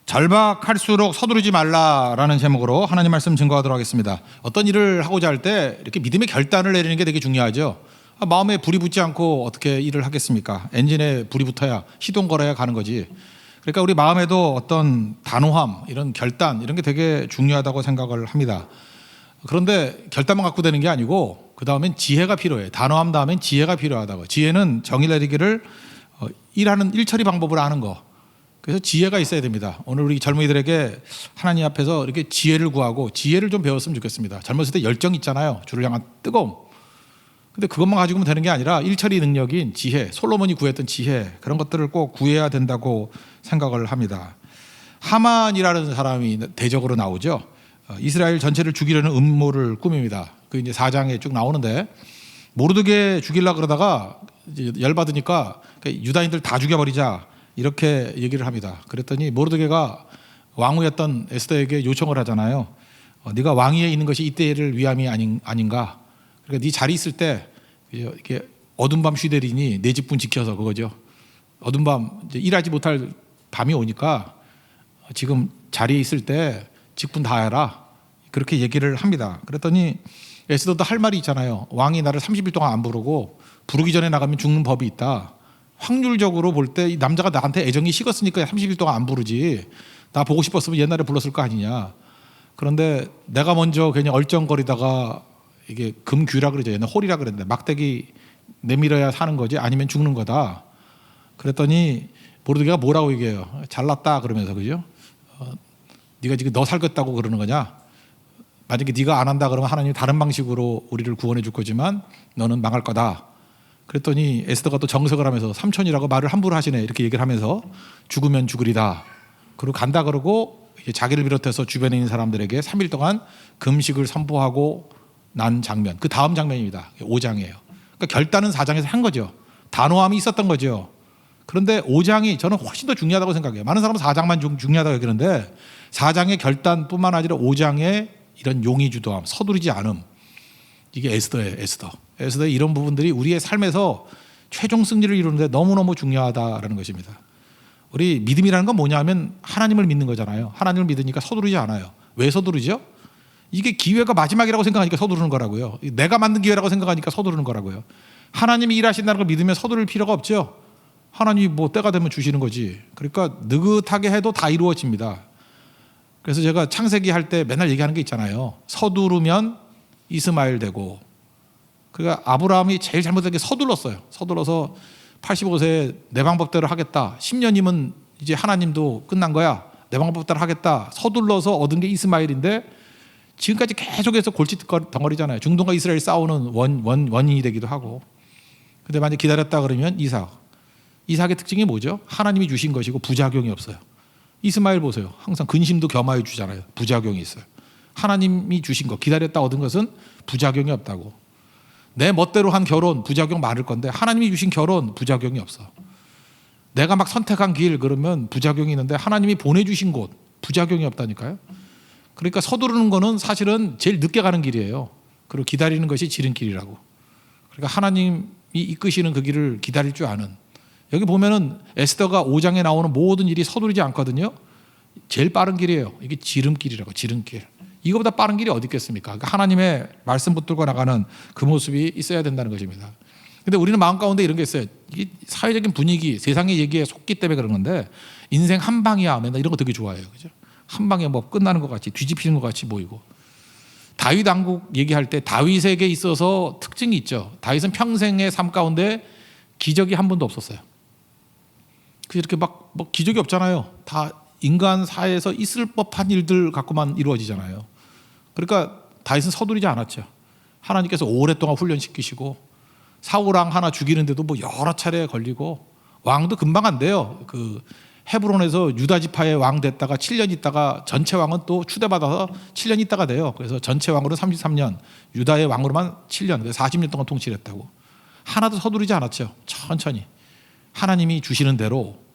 절박할수록 서두르지 말라라는 제목으로 하나님 말씀 증거하도록 하겠습니다. 어떤 일을 하고자 할 때 이렇게 믿음의 결단을 내리는 게 되게 중요하죠. 마음에 불이 붙지 않고 어떻게 일을 하겠습니까? 엔진에 불이 붙어야 시동 걸어야 가는 거지. 그러니까 우리 마음에도 어떤 단호함, 이런 결단 이런 게 되게 중요하다고 생각을 합니다. 그런데 결단만 갖고 되는 게 아니고 그 다음엔 지혜가 필요해. 단호함 다음엔 지혜가 필요하다고. 지혜는 정의 내리기를 일하는 일처리 방법을 아는 거. 그래서 지혜가 있어야 됩니다. 오늘 우리 젊은이들에게 하나님 앞에서 이렇게 지혜를 구하고 지혜를 좀 배웠으면 좋겠습니다. 젊었을 때 열정 있잖아요. 주를 향한 뜨거움. 근데 그것만 가지고는 되는 게 아니라 일처리 능력인 지혜, 솔로몬이 구했던 지혜, 그런 것들을 꼭 구해야 된다고 생각을 합니다. 하만이라는 사람이 대적으로 나오죠. 이스라엘 전체를 죽이려는 음모를 꾸밉니다. 그 이제 4장에 쭉 나오는데 모르드게 죽이려고 그러다가 이제 열받으니까 유다인들 다 죽여버리자 이렇게 얘기를 합니다. 그랬더니 모르드게가 왕후였던 에스더에게 요청을 하잖아요. 네가 왕위에 있는 것이 이때를 위함이 아닌가. 그러니까 네 자리 있을 때 이렇게 어둠 밤 쉬되리니 내 집분 지켜서 그거죠. 어둠 밤 이제 일하지 못할 밤이 오니까 지금 자리에 있을 때 직분 다 해라. 그렇게 얘기를 합니다. 그랬더니 에스더도 할 말이 있잖아요. 왕이 나를 30일 동안 안 부르고 부르기 전에 나가면 죽는 법이 있다. 확률적으로 볼 때 이 남자가 나한테 애정이 식었으니까 30일 동안 안 부르지. 나 보고 싶었으면 옛날에 불렀을 거 아니냐. 그런데 내가 먼저 그냥 얼쩡거리다가 이게 금귀라 그러죠. 옛날 홀이라 그랬는데 막대기 내밀어야 사는 거지 아니면 죽는 거다. 그랬더니 모르드게가 뭐라고 얘기해요. 잘났다 그러면서 그죠? 네가 지금 너 살겠다고 그러는 거냐? 만약에 네가 안 한다 그러면 하나님이 다른 방식으로 우리를 구원해 줄 거지만 너는 망할 거다. 그랬더니 에스더가 또 정색을 하면서 삼촌이라고 말을 함부로 하시네 이렇게 얘기를 하면서 죽으면 죽으리다. 그리고 간다 그러고 자기를 비롯해서 주변에 있는 사람들에게 3일 동안 금식을 선포하고 난 장면. 그 다음 장면입니다. 5장이에요. 그러니까 결단은 4장에서 한 거죠. 단호함이 있었던 거죠. 그런데 5장이 저는 훨씬 더 중요하다고 생각해요. 많은 사람은 4장만 중요하다고 얘기하는데 4장의 결단뿐만 아니라 5장의 이런 용의주도함, 서두르지 않음. 이게 에스더예요. 에스더의 이런 부분들이 우리의 삶에서 최종 승리를 이루는데 너무너무 중요하다라는 것입니다. 우리 믿음이라는 건 뭐냐면 하나님을 믿는 거잖아요. 하나님을 믿으니까 서두르지 않아요. 왜 서두르죠? 이게 기회가 마지막이라고 생각하니까 서두르는 거라고요. 내가 만든 기회라고 생각하니까 서두르는 거라고요. 하나님이 일하신다는 걸 믿으면 서두를 필요가 없죠. 하나님이 뭐 때가 되면 주시는 거지. 그러니까 느긋하게 해도 다 이루어집니다. 그래서 제가 창세기 할 때 맨날 얘기하는 게 있잖아요. 서두르면 이스마엘 되고. 그러니까 아브라함이 제일 잘못된 게 서둘렀어요. 서둘러서 85세에 내 방법대로 하겠다. 10년이면 이제 하나님도 끝난 거야. 내 방법대로 하겠다. 서둘러서 얻은 게 이스마엘인데 지금까지 계속해서 골칫덩어리잖아요. 중동과 이스라엘 싸우는 원인이 되기도 하고. 근데 만약 기다렸다 그러면 이삭의 특징이 뭐죠? 하나님이 주신 것이고 부작용이 없어요. 이스마엘 보세요. 항상 근심도 겸하여 주잖아요. 부작용이 있어요. 하나님이 주신 것, 기다렸다 얻은 것은 부작용이 없다고. 내 멋대로 한 결혼 부작용 많을 건데 하나님이 주신 결혼 부작용이 없어. 내가 막 선택한 길 그러면 부작용이 있는데 하나님이 보내주신 곳 부작용이 없다니까요. 그러니까 서두르는 거는 사실은 제일 늦게 가는 길이에요. 그리고 기다리는 것이 지름길이라고. 그러니까 하나님이 이끄시는 그 길을 기다릴 줄 아는. 여기 보면은 에스더가 5장에 나오는 모든 일이 서두르지 않거든요. 제일 빠른 길이에요. 이게 지름길이라고. 지름길. 이거보다 빠른 길이 어디 있겠습니까? 그러니까 하나님의 말씀 붙들고 나가는 그 모습이 있어야 된다는 것입니다. 근데 우리는 마음 가운데 이런 게 있어요. 이게 사회적인 분위기, 세상의 얘기에 속기 때문에 그런 건데 인생 한 방이야. 맨날 이런 거 되게 좋아해요. 그죠? 한 방에 뭐 끝나는 것 같이 뒤집히는 것 같이 보이고. 다윗 왕국 얘기할 때 다윗에게 있어서 특징이 있죠. 다윗은 평생의 삶 가운데 기적이 한 번도 없었어요. 그래서 이렇게 막 뭐 기적이 없잖아요. 다 인간 사회에서 있을 법한 일들 갖고만 이루어지잖아요. 그러니까 다윗은 서두르지 않았죠. 하나님께서 오랫동안 훈련시키시고 사울왕 하나 죽이는데도 뭐 여러 차례 걸리고 왕도 금방 안 돼요. 그 헤브론에서 유다 지파의 왕 됐다가 7년 있다가 전체 왕은 또 추대받아서 7년 있다가 돼요. 그래서 전체 왕으로 33년, 유다의 왕으로만 7년, 그래서 40년 동안 통치를 했다고. 하나도 서두르지 않았죠. 천천히 하나님이 주시는 대로.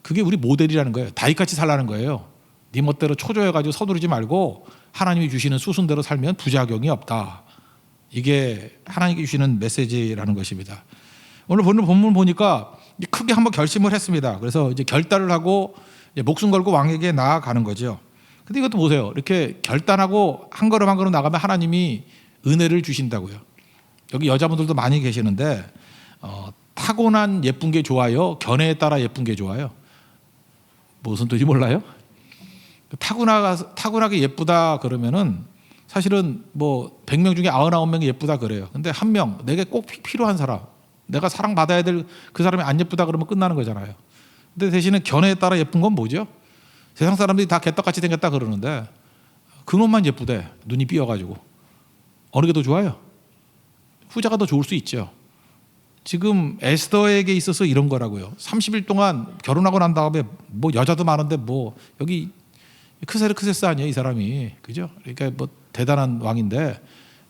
그게 우리 모델이라는 거예요. 다윗같이 살라는 거예요. 네 멋대로 초조해가지고 서두르지 말고 하나님이 주시는 수순대로 살면 부작용이 없다. 이게 하나님이 주시는 메시지라는 것입니다. 오늘 보는 본문 보니까 크게 한번 결심을 했습니다. 그래서 이제 결단을 하고 목숨 걸고 왕에게 나아가는 거죠. 근데 이것도 보세요. 이렇게 결단하고 한 걸음 한 걸음 나가면 하나님이 은혜를 주신다고요. 여기 여자분들도 많이 계시는데 타고난 예쁜 게 좋아요? 견해에 따라 예쁜 게 좋아요? 무슨 뜻인지 몰라요? 타고나게 예쁘다 그러면은 사실은 뭐 100명 중에 99명이 예쁘다 그래요. 근데 한 명, 내게 꼭 필요한 사람, 내가 사랑받아야 될 그 사람이 안 예쁘다 그러면 끝나는 거잖아요. 근데 대신에 견해에 따라 예쁜 건 뭐죠? 세상 사람들이 다 개떡같이 생겼다 그러는데 그놈만 예쁘대. 눈이 삐어가지고. 어느 게 더 좋아요? 후자가 더 좋을 수 있죠. 지금 에스더에게 있어서 이런 거라고요. 30일 동안 결혼하고 난 다음에 뭐 여자도 많은데 뭐 여기 크세르크세스 아니에요, 이 사람이. 그죠? 그러니까 뭐 대단한 왕인데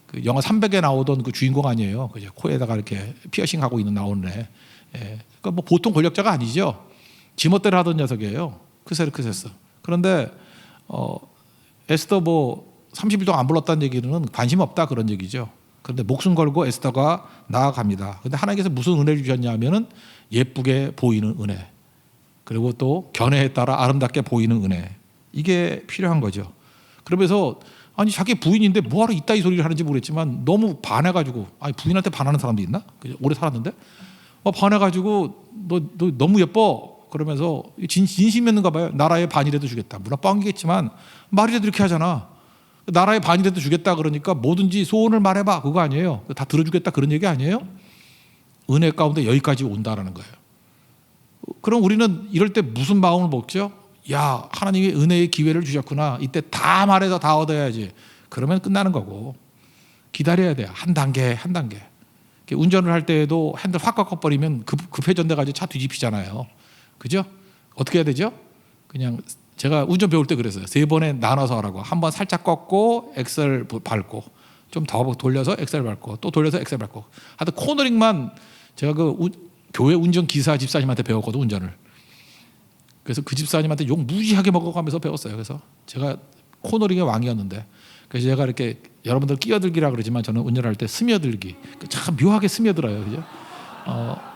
그 영화 300에 나오던 그 주인공 아니에요. 그죠? 코에다가 이렇게 피어싱 하고 있는 나오는 애. 예. 그러니까 뭐 보통 권력자가 아니죠. 지멋대로 하던 녀석이에요. 크세르크세스. 그런데 에스더 뭐 30일 동안 안 불렀다는 얘기는 관심 없다 그런 얘기죠. 그런데 목숨 걸고 에스더가 나아갑니다. 그런데 하나님께서 무슨 은혜를 주셨냐면은 예쁘게 보이는 은혜. 그리고 또 견해에 따라 아름답게 보이는 은혜. 이게 필요한 거죠. 그러면서 아니 자기 부인인데 뭐하러 이따위 소리를 하는지 모르겠지만 너무 반해가지고 아니 부인한테 반하는 사람도 있나? 오래 살았는데 반해가지고 너 너무 예뻐. 그러면서 진심이었는가 봐요. 나라의 반이라도 주겠다. 물론 뻥이겠지만 말이라도 이렇게 하잖아. 나라의 반이라도 주겠다 그러니까 뭐든지 소원을 말해봐. 그거 아니에요. 다 들어주겠다 그런 얘기 아니에요. 은혜 가운데 여기까지 온다라는 거예요. 그럼 우리는 이럴 때 무슨 마음을 먹죠? 야, 하나님이 은혜의 기회를 주셨구나. 이때 다 말해서 다 얻어야지. 그러면 끝나는 거고 기다려야 돼요. 한 단계 한 단계. 운전을 할 때에도 핸들 확 꺾어버리면 급회전돼가지고 차 뒤집히잖아요. 그죠? 어떻게 해야 되죠? 그냥 제가 운전 배울 때 그랬어요. 3번에 나눠서 하라고. 한 번 살짝 꺾고 엑셀 밟고 좀 더 돌려서 엑셀 밟고 또 돌려서 엑셀 밟고. 하여튼 코너링만 제가 교회 운전 기사 집사님한테 배웠거든, 운전을. 그래서 그 집사님한테 욕 무지하게 먹어가면서 배웠어요. 그래서 제가 코너링의 왕이었는데, 그래서 제가 이렇게 여러분들 끼어들기라 그러지만 저는 운전할 때 스며들기. 참 묘하게 스며들어요, 그죠?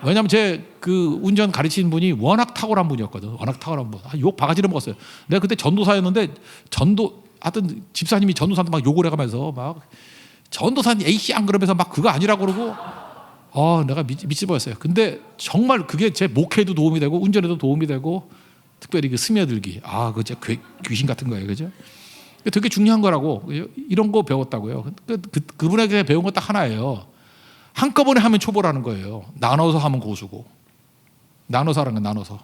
왜냐하면 제 그 운전 가르치는 분이 워낙 탁월한 분이었거든. 워낙 탁월한 분. 욕 바가지를 먹었어요. 내가 그때 전도사였는데 하여튼 집사님이 전도사한테 막 욕을 해가면서 막 전도사님 A씨 안 그러면서 막 그거 아니라고 그러고 내가 미치버렸어요. 근데 정말 그게 제 목회에도 도움이 되고 운전에도 도움이 되고 특별히 그 스며들기. 그거 진짜 귀신 같은 거예요. 그죠? 되게 중요한 거라고. 이런 거 배웠다고요. 그분에게 배운 거 딱 하나예요. 한꺼번에 하면 초보라는 거예요. 나눠서 하면 고수고. 나눠서 하는 건 나눠서.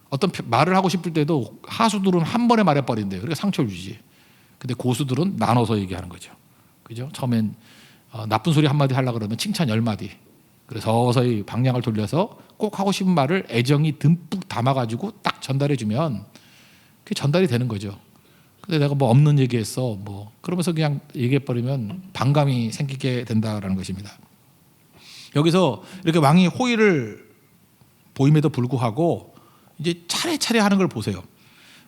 어떤 말을 하고 싶을 때도 하수들은 한 번에 말해버린대요. 그러니까 상처를 주지. 근데 고수들은 나눠서 얘기하는 거죠. 그죠? 처음엔 나쁜 소리 한마디 하려고 그러면 칭찬 10마디. 그래서 서서히 방향을 돌려서 꼭 하고 싶은 말을 애정이 듬뿍 담아가지고 딱 전달해주면 그게 전달이 되는 거죠. 근데 내가 뭐 없는 얘기했어. 그러면서 그냥 얘기해버리면 반감이 생기게 된다라는 것입니다. 여기서 이렇게 왕이 호의를 보임에도 불구하고 이제 차례차례 하는 걸 보세요.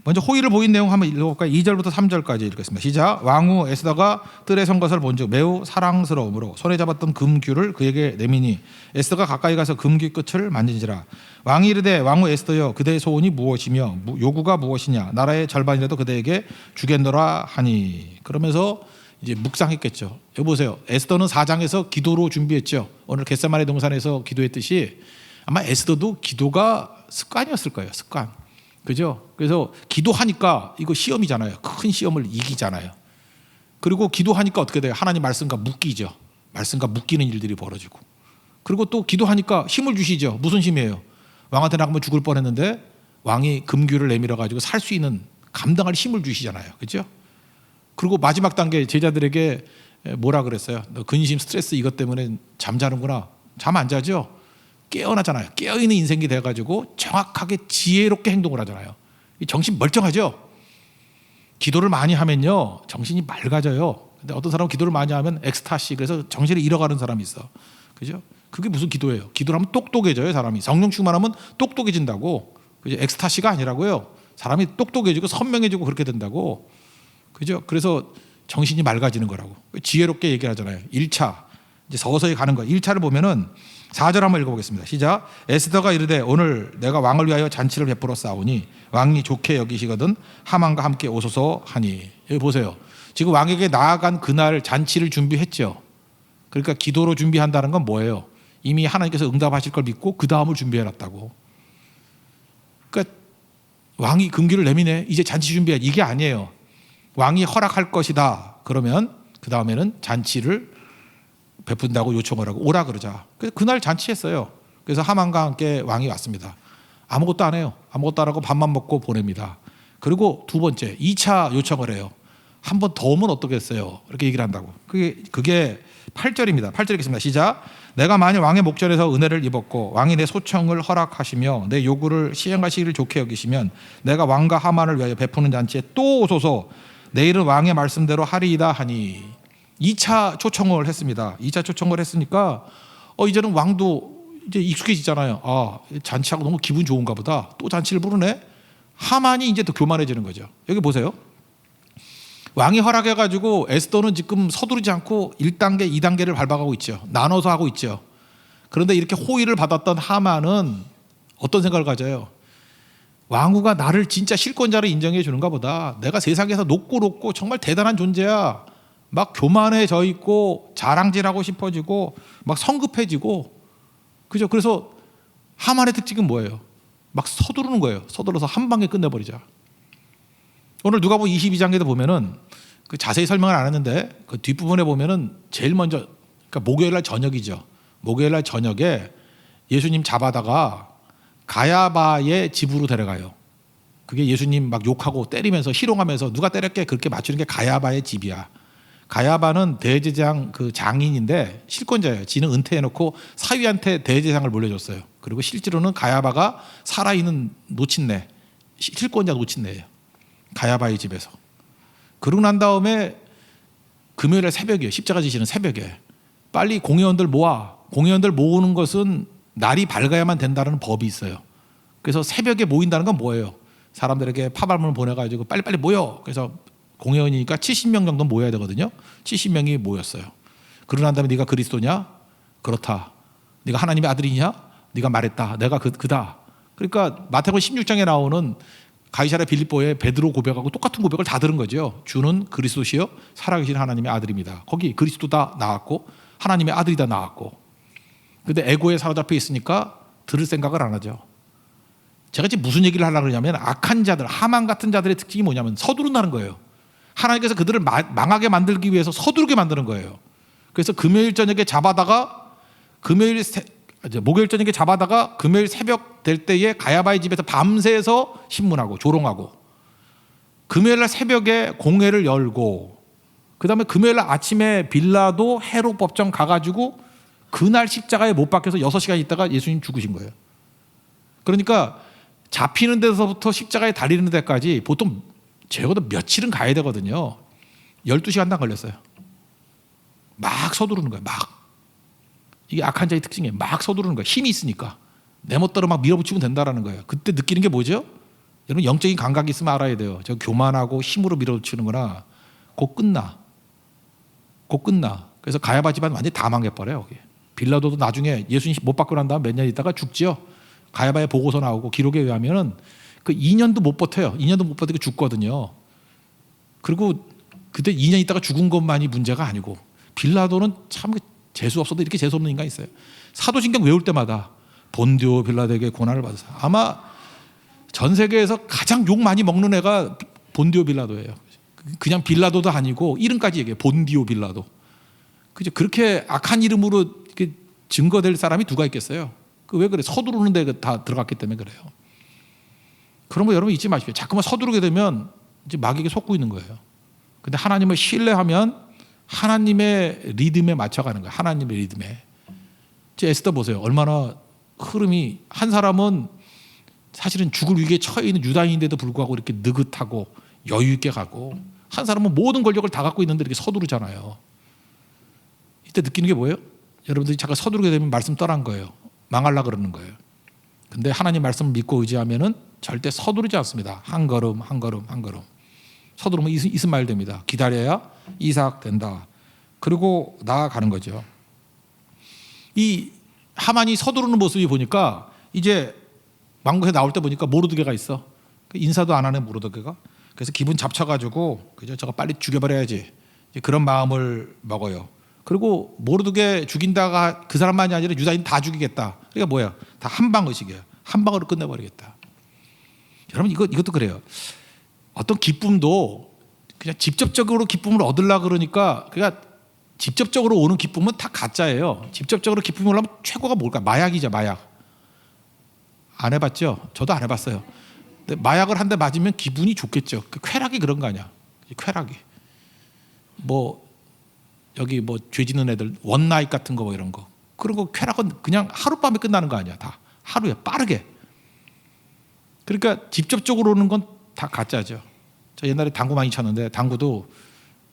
먼저 호의를 보인 내용 한번 읽어볼까요? 2절부터 3절까지 읽겠습니다. 시작. 왕후 에스더가 뜰에 선 것을 본즉 매우 사랑스러움으로 손에 잡았던 금규를 그에게 내미니 에스더가 가까이 가서 금규 끝을 만진지라. 왕이 이르되 왕후 에스더여 그대의 소원이 무엇이며 요구가 무엇이냐 나라의 절반이라도 그대에게 주겠노라 하니. 그러면서 이제 묵상했겠죠. 여보세요. 에스더는 4장에서 기도로 준비했죠. 오늘 겟세마네 동산에서 기도했듯이 아마 에스더도 기도가 습관이었을 거예요. 습관. 그죠? 그래서 기도하니까 이거 시험이잖아요. 큰 시험을 이기잖아요. 그리고 기도하니까 어떻게 돼요? 하나님 말씀과 묶이죠. 말씀과 묶이는 일들이 벌어지고. 그리고 또 기도하니까 힘을 주시죠. 무슨 힘이에요? 왕한테 나가면 죽을 뻔했는데 왕이 금규를 내밀어 가지고 살 수 있는 감당할 힘을 주시잖아요. 그죠? 그리고 마지막 단계 제자들에게 뭐라 그랬어요? 너 근심 스트레스 이것 때문에 잠자는구나. 잠 안 자죠? 깨어나잖아요. 깨어있는 인생이 돼가지고 정확하게 지혜롭게 행동을 하잖아요. 정신 멀쩡하죠? 기도를 많이 하면요 정신이 맑아져요. 근데 어떤 사람은 기도를 많이 하면 엑스타시, 그래서 정신을 잃어가는 사람이 있어. 그죠? 그게 무슨 기도예요? 기도를 하면 똑똑해져요. 사람이 성령 충만하면 똑똑해진다고. 그죠? 엑스타시가 아니라고요. 사람이 똑똑해지고 선명해지고 그렇게 된다고. 그죠? 그래서 정신이 맑아지는 거라고. 지혜롭게 얘기를 하잖아요. 1차 이제 서서히 가는 거. 1차를 보면은 4절 한번 읽어보겠습니다. 시작. 에스더가 이르되 오늘 내가 왕을 위하여 잔치를 베풀어 싸우니 왕이 좋게 여기시거든 하만과 함께 오소서 하니. 여기 보세요. 지금 왕에게 나아간 그날 잔치를 준비했죠. 그러니까 기도로 준비한다는 건 뭐예요? 이미 하나님께서 응답하실 걸 믿고 그 다음을 준비해놨다고. 그러니까 왕이 금기를 내미네. 이제 잔치 준비해. 이게 아니에요. 왕이 허락할 것이다. 그러면 그 다음에는 잔치를 베푼다고 요청을 하고 오라 그러자. 그래서 그날 잔치했어요. 그래서 하만과 함께 왕이 왔습니다. 아무것도 안 해요. 아무것도 안 하고 밥만 먹고 보냅니다. 그리고 두 번째 2차 요청을 해요. 한 번 더 오면 어떻겠어요? 이렇게 얘기를 한다고. 그게 8절입니다. 8절 읽겠습니다. 시작. 내가 만일 왕의 목전에서 은혜를 입었고 왕이 내 소청을 허락하시며 내 요구를 시행하시기를 좋게 여기시면 내가 왕과 하만을 위하여 베푸는 잔치에 또 오소서. 내일은 왕의 말씀대로 하리이다 하니. 2차 초청을 했습니다. 2차 초청을 했으니까 이제는 왕도 이제 익숙해지잖아요. 아, 잔치하고 너무 기분 좋은가 보다. 또 잔치를 부르네. 하만이 이제 더 교만해지는 거죠. 여기 보세요. 왕이 허락해가지고 에스더는 지금 서두르지 않고 1단계, 2단계를 밟아가고 있죠. 나눠서 하고 있죠. 그런데 이렇게 호의를 받았던 하만은 어떤 생각을 가져요? 왕후가 나를 진짜 실권자로 인정해 주는가 보다. 내가 세상에서 높고 정말 대단한 존재야. 막 교만해져 있고 자랑질하고 싶어지고 막 성급해지고, 그죠? 그래서 하만의 특징은 뭐예요? 막 서두르는 거예요. 서둘러서 한 방에 끝내버리자. 오늘 누가복음 22장에도 보면은 그 자세히 설명을 안 했는데 그 뒷부분에 보면은 제일 먼저, 그러니까 목요일날 저녁이죠. 목요일날 저녁에 예수님 잡아다가 가야바의 집으로 데려가요. 그게 예수님 막 욕하고 때리면서 희롱하면서 누가 때렸게 그렇게 맞추는 게 가야바의 집이야. 가야바는 대제사장 그 장인인데 실권자예요. 지는 은퇴해놓고 사위한테 대제사장을 물려줬어요. 그리고 실제로는 가야바가 살아있는 노친네, 실권자 노친네예요. 가야바의 집에서. 그러고 난 다음에 금요일에 새벽에, 십자가 지시는 새벽에 빨리 공회원들 모아. 공회원들 모으는 것은 날이 밝아야만 된다는 법이 있어요. 그래서 새벽에 모인다는 건 뭐예요? 사람들에게 파발문을 보내가지고 빨리빨리 모여. 그래서 공회원이니까 70명 정도 모여야 되거든요. 70명이 모였어요. 그러고 난 다음에 네가 그리스도냐? 그렇다. 네가 하나님의 아들이냐? 네가 말했다. 내가 그다. 그러니까 마태복음 16장에 나오는 가이사랴 빌립보의 베드로 고백하고 똑같은 고백을 다 들은 거죠. 주는 그리스도시요 살아계신 하나님의 아들입니다. 거기 그리스도다 나왔고 하나님의 아들이다 나왔고. 근데 에고에 사로잡혀 있으니까 들을 생각을 안 하죠. 제가 지금 무슨 얘기를 하려고 그러냐면 악한 자들, 하만 같은 자들의 특징이 뭐냐면 서두른다는 거예요. 하나님께서 그들을 망하게 만들기 위해서 서두르게 만드는 거예요. 그래서 금요일 저녁에 잡아다가 목요일 저녁에 잡아다가 금요일 새벽 될 때에 가야바의 집에서 밤새서 신문하고 조롱하고, 금요일날 새벽에 공회를 열고, 그 다음에 금요일날 아침에 빌라도 헤롯 법정 가가지고 그날 십자가에 못 박혀서 6시간 있다가 예수님 죽으신 거예요. 그러니까 잡히는 데서부터 십자가에 달리는 데까지 보통 적어도 며칠은 가야 되거든요. 12시간도 안 걸렸어요. 막 서두르는 거예요. 막. 이게 악한 자의 특징이에요. 막 서두르는 거예요. 힘이 있으니까. 내 멋대로 막 밀어붙이면 된다는 거예요. 그때 느끼는 게 뭐죠? 여러분 영적인 감각이 있으면 알아야 돼요. 저 교만하고 힘으로 밀어붙이는 거나 곧 끝나. 그래서 가야바 집안 완전히 다 망해버려요. 거기. 빌라도도 나중에 예수님 못 받고 난 다음 몇 년 있다가 죽지요. 가야바의 보고서 나오고 기록에 의하면 그 2년도 못 버텨요. 2년도 못 버티고 죽거든요. 그리고 그때 2년 있다가 죽은 것만이 문제가 아니고, 빌라도는 참 재수 없어도 이렇게 재수 없는 인간이 있어요. 사도신경 외울 때마다 본디오 빌라도에게 고난을 받았어요. 아마 전 세계에서 가장 욕 많이 먹는 애가 본디오 빌라도예요. 그냥 빌라도도 아니고 이름까지 얘기해요. 본디오 빌라도. 그죠? 그렇게 악한 이름으로 증거될 사람이 누가 있겠어요? 왜 그래? 서두르는데 다 들어갔기 때문에 그래요. 그런 거 여러분 잊지 마십시오. 자꾸만 서두르게 되면 이제 마귀에게 속고 있는 거예요. 근데 하나님을 신뢰하면 하나님의 리듬에 맞춰가는 거예요. 하나님의 리듬에. 제 에스더 보세요. 얼마나 흐름이, 한 사람은 사실은 죽을 위기에 처해 있는 유다인인데도 불구하고 이렇게 느긋하고 여유 있게 가고, 한 사람은 모든 권력을 다 갖고 있는데 이렇게 서두르잖아요. 이때 느끼는 게 뭐예요? 여러분들이 잠깐 서두르게 되면 말씀 떠난 거예요. 망하려고 그러는 거예요. 근데 하나님 말씀을 믿고 의지하면은 절대 서두르지 않습니다. 한 걸음 한 걸음 한 걸음. 서두르면 이스마엘 됩니다. 기다려야 이삭 된다. 그리고 나아가는 거죠. 이 하만이 서두르는 모습이 보니까 이제 왕궁에 나올 때 보니까 모르드게가 있어. 인사도 안 하는 모르드게가. 그래서 기분 잡쳐가지고 그죠, 저거 빨리 죽여버려야지. 그런 마음을 먹어요. 그리고 모르드게 죽인다가 그 사람만이 아니라 유다인 다 죽이겠다. 그러니까 뭐야? 다 한방 의식이에요. 한 방으로 끝내버리겠다. 여러분 이것도 그래요. 어떤 기쁨도 그냥 직접적으로 기쁨을 얻으려고 그러니까 직접적으로 오는 기쁨은 다 가짜예요. 직접적으로 기쁨을 얻으려면 최고가 뭘까? 마약이죠, 마약. 안 해봤죠? 저도 안 해봤어요. 근데 마약을 한 대 맞으면 기분이 좋겠죠. 그 쾌락이 그런 거 아니야. 쾌락이. 뭐 여기 뭐 죄 짓는 애들 원나잇 같은 거 뭐 이런 거. 그런 거 쾌락은 그냥 하룻밤에 끝나는 거 아니야. 다 하루에 빠르게. 그러니까 직접적으로 오는 건 다 가짜죠. 저 옛날에 당구 많이 쳤는데 당구도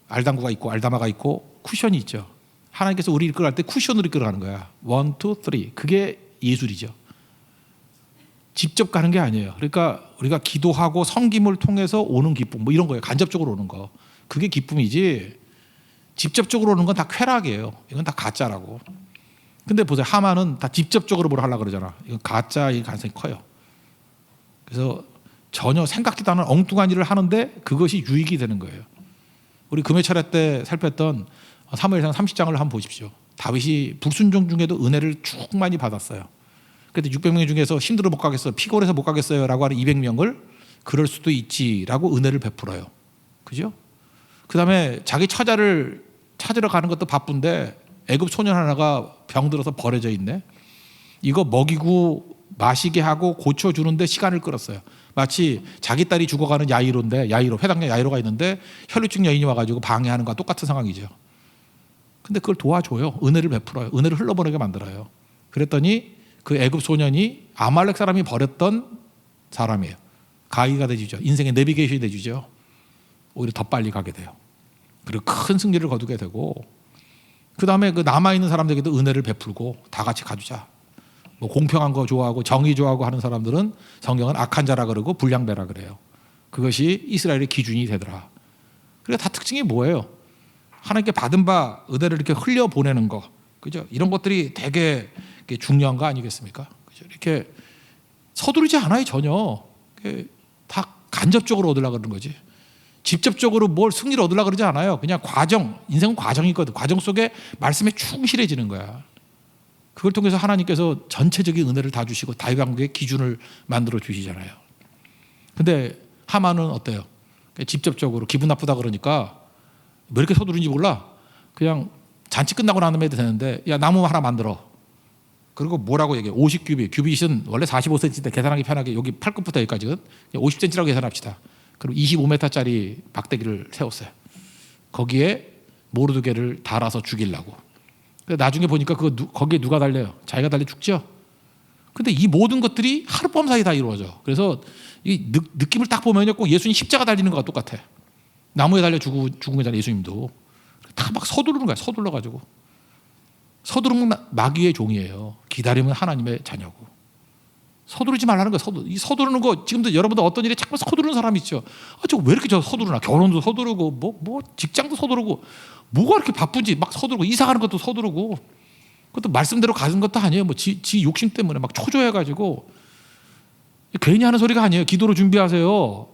알당구가 있고 알다마가 있고 쿠션이 있죠. 하나님께서 우리 이끌어갈 때 쿠션으로 이끌어가는 거야. 1, 2, 3. 그게 예술이죠. 직접 가는 게 아니에요. 그러니까 우리가 기도하고 섬김을 통해서 오는 기쁨 뭐 이런 거예요. 간접적으로 오는 거. 그게 기쁨이지 직접적으로 오는 건 다 쾌락이에요. 이건 다 가짜라고. 근데 보세요. 하만은 다 직접적으로 뭘 하려고 그러잖아. 이건 가짜일 가능성이 커요. 그래서 전혀 생각지도 않은 엉뚱한 일을 하는데 그것이 유익이 되는 거예요. 우리 금요 차례 때 살폈던 사무엘상 30장을 한번 보십시오. 다윗이 불순종 중에도 은혜를 충만히 받았어요. 그때 600명 중에서 힘들어 못 가겠어요, 피곤해서 못 가겠어요 라고 하는 200명을 그럴 수도 있지라고 은혜를 베풀어요. 그죠? 그 다음에 자기 처자를 찾으러 가는 것도 바쁜데 애굽 소년 하나가 병들어서 버려져 있네. 이거 먹이고 마시게 하고 고쳐주는데 시간을 끌었어요. 마치 자기 딸이 죽어가는 야이로인데, 야이로, 회당장 야이로가 있는데 혈류증 여인이 와가지고 방해하는 거와 똑같은 상황이죠. 근데 그걸 도와줘요. 은혜를 베풀어요. 은혜를 흘러보내게 만들어요. 그랬더니 그 애굽 소년이 아말렉 사람이 버렸던 사람이에요. 가이가 되주죠. 인생의 내비게이션이 되주죠. 오히려 더 빨리 가게 돼요. 그리고 큰 승리를 거두게 되고, 그 다음에 그 남아있는 사람들에게도 은혜를 베풀고 다 같이 가주자. 뭐 공평한 거 좋아하고 정의 좋아하고 하는 사람들은 성경은 악한 자라 그러고 불량배라 그래요. 그것이 이스라엘의 기준이 되더라. 그러니까 다 특징이 뭐예요? 하나님께 받은 바 은혜를 이렇게 흘려보내는 거, 그죠? 이런 것들이 되게 중요한 거 아니겠습니까? 그죠? 이렇게 서두르지 않아요, 전혀. 다 간접적으로 얻으려고 그러는 거지. 직접적으로 뭘 승리를 얻으려고 그러지 않아요. 그냥 과정, 인생은 과정이거든. 과정 속에 말씀에 충실해지는 거야. 그걸 통해서 하나님께서 전체적인 은혜를 다 주시고 다윗 왕국의 기준을 만들어 주시잖아요. 근데 하만은 어때요? 직접적으로 기분 나쁘다 그러니까 왜 이렇게 서두른지 몰라. 그냥 잔치 끝나고 나면 해도 되는데, 야, 나무 하나 만들어. 그리고 뭐라고 얘기해? 50규빗. 규빗은 원래 45cm인데 계산하기 편하게 여기 팔끝부터 여기까지는 50cm라고 계산합시다. 그리고 25m짜리 박대기를 세웠어요. 거기에 모르드게를 달아서 죽이려고. 나중에 보니까 거기에 누가 달려요? 자기가 달려 죽죠. 근데 이 모든 것들이 하룻밤 사이 다 이루어져. 그래서 이 느낌을 딱 보면요, 꼭 예수님 십자가 달리는 거와 똑같아. 나무에 달려 죽은 거잖아요, 예수님도. 다 막 서두르는 거야, 서둘러가지고. 서두르면 마귀의 종이에요. 기다리면 하나님의 자녀고. 서두르지 말라는 거야. 이 서두르는 거, 지금도 여러분들 어떤 일에 자꾸 서두르는 사람 있죠. 저거 왜 이렇게 서두르나? 결혼도 서두르고, 뭐 직장도 서두르고, 뭐가 이렇게 바쁜지 막 서두르고, 이사 가는 것도 서두르고, 그것도 말씀대로 가는 것도 아니에요. 뭐 지 욕심 때문에 막 초조해가지고. 괜히 하는 소리가 아니에요. 기도로 준비하세요.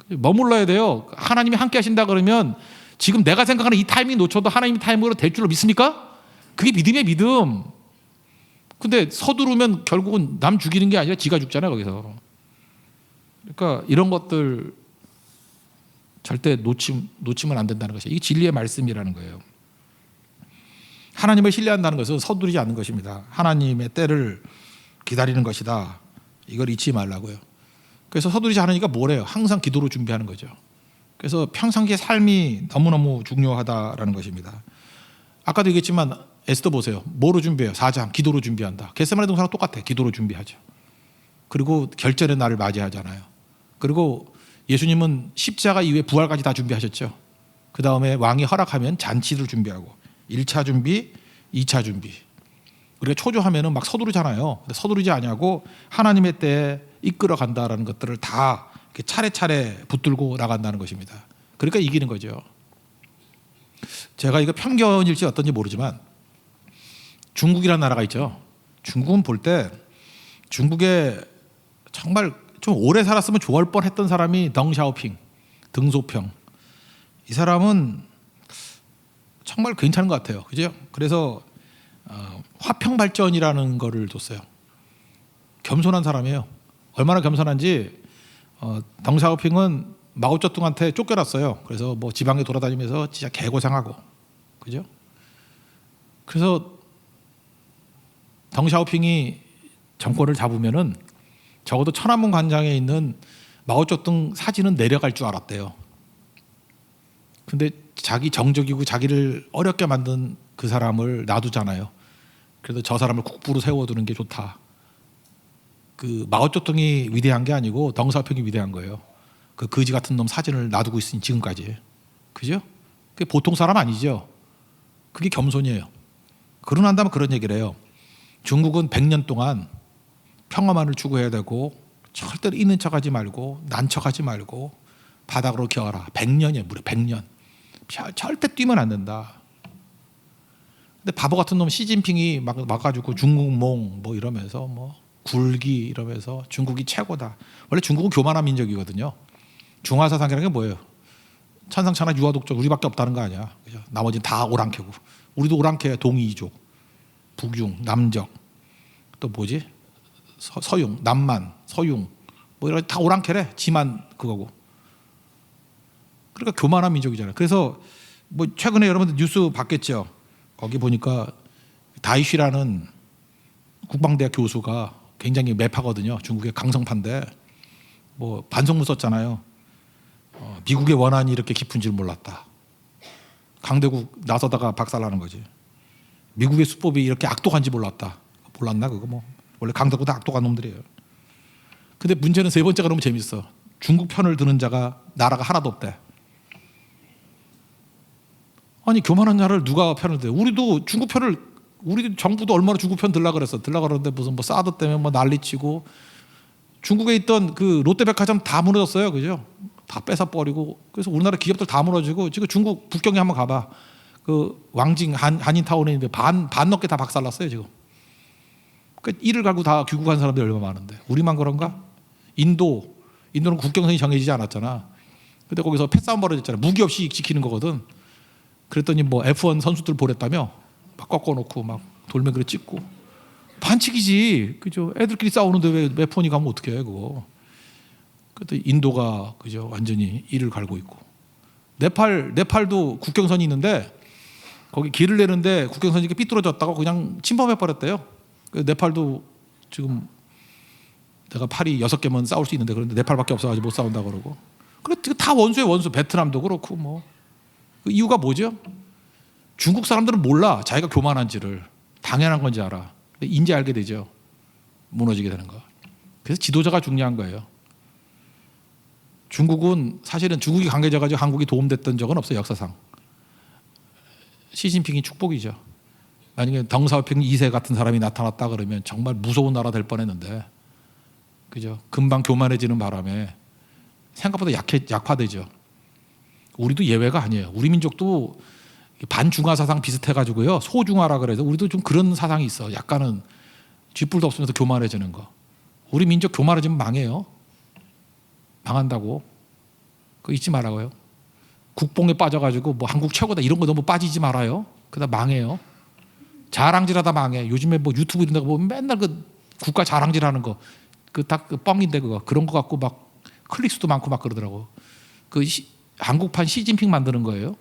머물러야 돼요. 하나님이 함께 하신다 그러면 지금 내가 생각하는 이 타이밍 놓쳐도 하나님의 타이밍으로 될 줄로 믿습니까? 그게 믿음의 믿음. 근데 서두르면 결국은 남 죽이는 게 아니라 지가 죽잖아요, 거기서. 그러니까 이런 것들 절대 놓치면 안 된다는 것이에요. 이게 진리의 말씀이라는 거예요. 하나님을 신뢰한다는 것은 서두르지 않는 것입니다. 하나님의 때를 기다리는 것이다. 이걸 잊지 말라고요. 그래서 서두르지 않으니까 뭐래요? 항상 기도로 준비하는 거죠. 그래서 평상시의 삶이 너무너무 중요하다라는 것입니다. 아까도 얘기했지만 에스더 보세요. 뭐로 준비해요? 4장 기도로 준비한다. 겟세마네 동산랑 똑같아. 기도로 준비하죠. 그리고 결전의 날을 맞이하잖아요. 그리고 예수님은 십자가 이후에 부활까지 다 준비하셨죠. 그 다음에 왕이 허락하면 잔치를 준비하고 1차 준비, 2차 준비. 우리가 초조하면 막 서두르잖아요. 근데 서두르지 않냐고 하나님의 때에 이끌어 간다라는 것들을 다 차례차례 붙들고 나간다는 것입니다. 그러니까 이기는 거죠. 제가 이거 편견일지 어떤지 모르지만 중국이라는 나라가 있죠. 중국은 볼 때 중국에 정말 좀 오래 살았으면 좋아할 뻔했던 사람이 덩샤오핑, 등소평. 이 사람은 정말 괜찮은 것 같아요. 그죠? 그래서 화평 발전이라는 거를 뒀어요. 겸손한 사람이에요. 얼마나 겸손한지 덩샤오핑은 마오쩌둥한테 쫓겨났어요. 그래서 뭐 지방에 돌아다니면서 진짜 개고생하고, 그죠? 그래서 덩샤오핑이 정권을 잡으면은 적어도 천안문 광장에 있는 마오쩌둥 사진은 내려갈 줄 알았대요. 근데 자기 정적이고 자기를 어렵게 만든 그 사람을 놔두잖아요. 그래도 저 사람을 국부로 세워두는 게 좋다. 그 마오쩌둥이 위대한 게 아니고 덩샤오핑이 위대한 거예요. 그 거지 같은 놈 사진을 놔두고 있으니 지금까지. 그죠? 그게 보통 사람 아니죠. 그게 겸손이에요. 그러고 난 다음에 그런 얘기를 해요. 중국은 100년 동안 평화만을 추구해야 되고 절대로 있는 척하지 말고 난척하지 말고 바닥으로 기어라. 100년이에요. 무려 100년. 절대 뛰면 안 된다. 근데 바보 같은 놈 시진핑이 막 와가지고 중국몽 뭐 이러면서 뭐 굴기 이러면서 중국이 최고다. 원래 중국은 교만한 민족이거든요. 중화사상이라는 게 뭐예요? 천상천하 유아독적 우리밖에 없다는 거 아니야. 그죠? 나머지는 다 오랑캐고. 우리도 오랑캐 동이이족, 북융, 남적, 또 뭐지? 서융, 남만, 서융 뭐 이런 다 오랑캐래. 지만 그거고. 그러니까 교만한 민족이잖아요. 그래서 뭐 최근에 여러분들 뉴스 봤겠죠. 거기 보니까 다이쉬라는 국방대학 교수가 굉장히 매파거든요. 중국의 강성파인데 뭐 반성문 썼잖아요. 미국의 원한이 이렇게 깊은 줄 몰랐다. 강대국 나서다가 박살나는 거지. 미국의 수법이 이렇게 악독한지 몰랐다. 몰랐나 그거 뭐 원래 강대국 다 악독한 놈들이에요. 근데 문제는 세 번째가 너무 재밌어. 중국 편을 드는 자가 나라가 하나도 없대. 아니 교만한 나라를 누가 편을 대? 우리도 중국 편을 우리 정부도 얼마나 중국 편 들라 그랬어. 들라 그러는데 무슨 뭐 사드 때문에 뭐 난리치고 중국에 있던 그 롯데백화점 다 무너졌어요. 그죠? 다 뺏어 버리고 그래서 우리나라 기업들 다 무너지고 지금 중국 북경에 한번 가봐. 그 왕징 한인타운에 있는데 반 넘게 다 박살났어요 지금. 그 이를 갈고 다 귀국한 사람들이 얼마나 많은데 우리만 그런가? 인도는 국경선이 정해지지 않았잖아. 근데 거기서 패싸움 벌어졌잖아. 무기 없이 지키는 거거든. 그랬더니 뭐 F1 선수들 보냈다며 막 꺾어놓고 막 돌멩이를 찍고 반칙이지. 그죠? 애들끼리 싸우는데 왜 F1이 가면 어떡해 그거. 그때 인도가 그죠 완전히 이를 갈고 있고 네팔도 국경선이 있는데 거기 길을 내는데 국경선이 이렇게 삐뚤어졌다고 그냥 침범해 버렸대요. 네팔도 지금 내가 팔이 6개면 싸울 수 있는데 그런데 네팔밖에 없어가지고 못 싸운다 그러고. 그래 다 원수의 원수. 베트남도 그렇고 뭐 그 이유가 뭐죠? 중국 사람들은 몰라 자기가 교만한지를. 당연한 건지 알아. 근데 이제 알게 되죠. 무너지게 되는 거. 그래서 지도자가 중요한 거예요. 중국은 사실은 중국이 강해져가지고 한국이 도움됐던 적은 없어요. 역사상. 시진핑이 축복이죠. 만약에 덩샤오핑 2세 같은 사람이 나타났다 그러면 정말 무서운 나라 될 뻔했는데 그죠? 금방 교만해지는 바람에 생각보다 약화되죠. 우리도 예외가 아니에요. 우리 민족도 반중화 사상 비슷해가지고요. 소중화라 그래서 우리도 좀 그런 사상이 있어. 약간은 쥐뿔도 없으면서 교만해지는 거. 우리 민족 교만해지면 망해요. 망한다고. 그거 잊지 말아요. 국뽕에 빠져가지고 뭐 한국 최고다 이런 거 너무 빠지지 말아요. 그러다 망해요. 자랑질하다 망해. 요즘에 뭐 유튜브 이런 데 보면 맨날 그 국가 자랑질하는 거 그 딱 그 뻥인데 그거 그런 거 갖고 막 클릭수도 많고 막 그러더라고. 한국판 시진핑 만드는 거예요.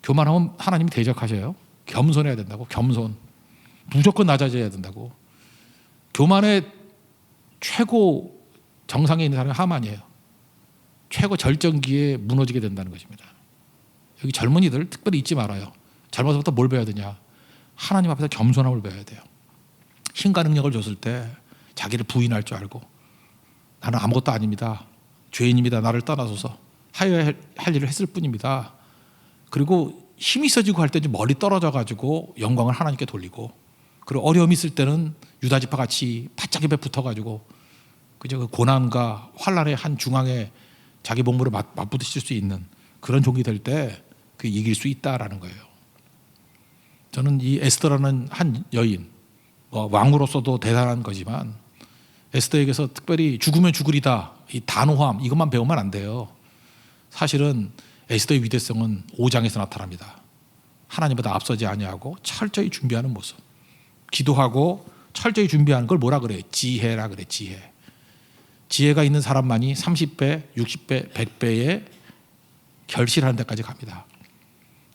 교만하면 하나님이 대적하셔요. 겸손해야 된다고. 겸손. 무조건 낮아져야 된다고. 교만의 최고 정상에 있는 사람이 하만이에요. 최고 절정기에 무너지게 된다는 것입니다. 여기 젊은이들 특별히 잊지 말아요. 젊어서부터 뭘 배워야 되냐. 하나님 앞에서 겸손함을 배워야 돼요. 힘과 능력을 줬을 때 자기를 부인할 줄 알고 나는 아무것도 아닙니다. 죄인입니다. 나를 떠나소서. 하여야 할 일을 했을 뿐입니다. 그리고 힘이 있어지고 할 때 멀리 떨어져가지고 영광을 하나님께 돌리고 그리고 어려움이 있을 때는 유다지파 같이 바짝 옆에 붙어가지고 그저 그 고난과 환란의 한 중앙에 자기 몸으로 맞부딪힐 수 있는 그런 종이 될 때 그 이길 수 있다라는 거예요. 저는 이 에스더라는 한 여인, 왕으로서도 대단한 거지만 에스더에게서 특별히 죽으면 죽으리다, 이 단호함, 이것만 배우면 안 돼요. 사실은 에스더의 위대성은 5장에서 나타납니다. 하나님보다 앞서지 아니하고 철저히 준비하는 모습. 기도하고 철저히 준비하는 걸 뭐라 그래요? 지혜라 그래, 지혜. 지혜가 있는 사람만이 30배, 60배, 100배의 결실하는 데까지 갑니다.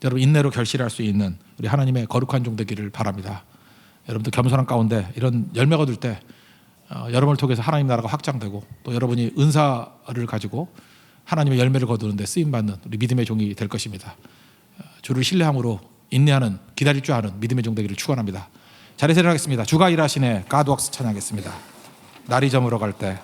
여러분, 인내로 결실할 수 있는 우리 하나님의 거룩한 종 되기를 바랍니다. 여러분들 겸손한 가운데 이런 열매가 얻을 때 여러분을 통해서 하나님 나라가 확장되고 또 여러분이 은사를 가지고 하나님의 열매를 거두는 데 쓰임받는 우리 믿음의 종이 될 것입니다. 주를 신뢰함으로 인내하는, 기다릴 줄 아는 믿음의 종 되기를 축원합니다. 자리에서 일어나겠습니다. 주가 일하시네. God works 찬양하겠습니다. 날이 저물어 갈 때